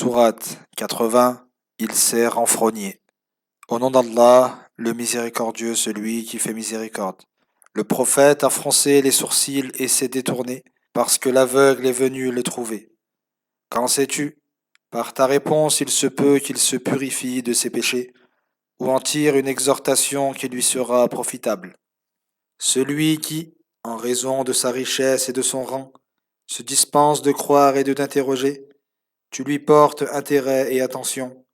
Sourate 80, il s'est renfrogné. Au nom d'Allah, le miséricordieux, celui qui fait miséricorde. Le prophète a froncé les sourcils et s'est détourné, parce que l'aveugle est venu le trouver. Qu'en sais-tu? Par ta réponse, il se peut qu'il se purifie de ses péchés, ou en tire une exhortation qui lui sera profitable. Celui qui, en raison de sa richesse et de son rang, se dispense de croire et de t'interroger, tu lui portes intérêt et attention,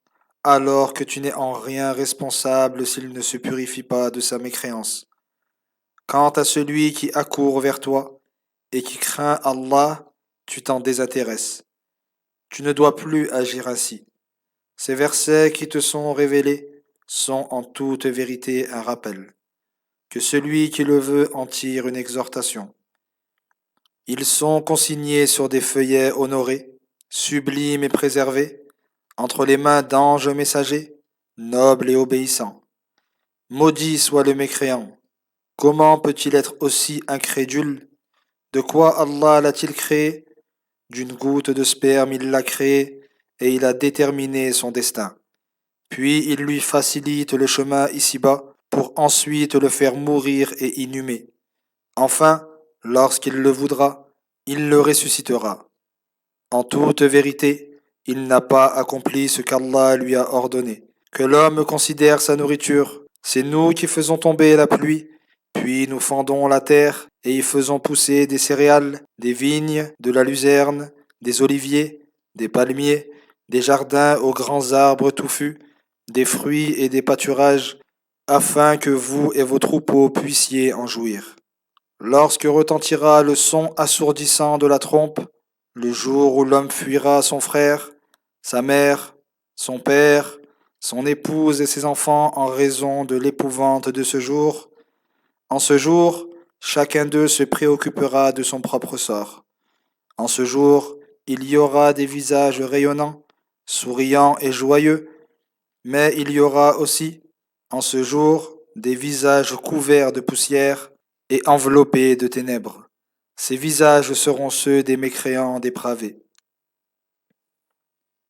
alors que tu n'es en rien responsable s'il ne se purifie pas de sa mécréance. Quant à celui qui accourt vers toi et qui craint Allah, tu t'en désintéresses. Tu ne dois plus agir ainsi. Ces versets qui te sont révélés sont en toute vérité un rappel. Que celui qui le veut en tire une exhortation. Ils sont consignés sur des feuillets honorés, sublimes et préservés, entre les mains d'anges messagers, nobles et obéissants. Maudit soit le mécréant. Comment peut-il être aussi incrédule? De quoi Allah l'a-t-il créé? D'une goutte de sperme il l'a créé, et il a déterminé son destin. Puis il lui facilite le chemin ici-bas, pour ensuite le faire mourir et inhumer. Enfin, lorsqu'il le voudra, il le ressuscitera. En toute vérité, il n'a pas accompli ce qu'Allah lui a ordonné. Que l'homme considère sa nourriture. C'est nous qui faisons tomber la pluie, puis nous fendons la terre et y faisons pousser des céréales, des vignes, de la luzerne, des oliviers, des palmiers, des jardins aux grands arbres touffus, des fruits et des pâturages, afin que vous et vos troupeaux puissiez en jouir. Lorsque retentira le son assourdissant de la trompe, le jour où l'homme fuira son frère, sa mère, son père, son épouse et ses enfants en raison de l'épouvante de ce jour, en ce jour, chacun d'eux se préoccupera de son propre sort. En ce jour, il y aura des visages rayonnants, souriants et joyeux, mais il y aura aussi, en ce jour, des visages couverts de poussière et enveloppés de ténèbres. Ces visages seront ceux des mécréants dépravés.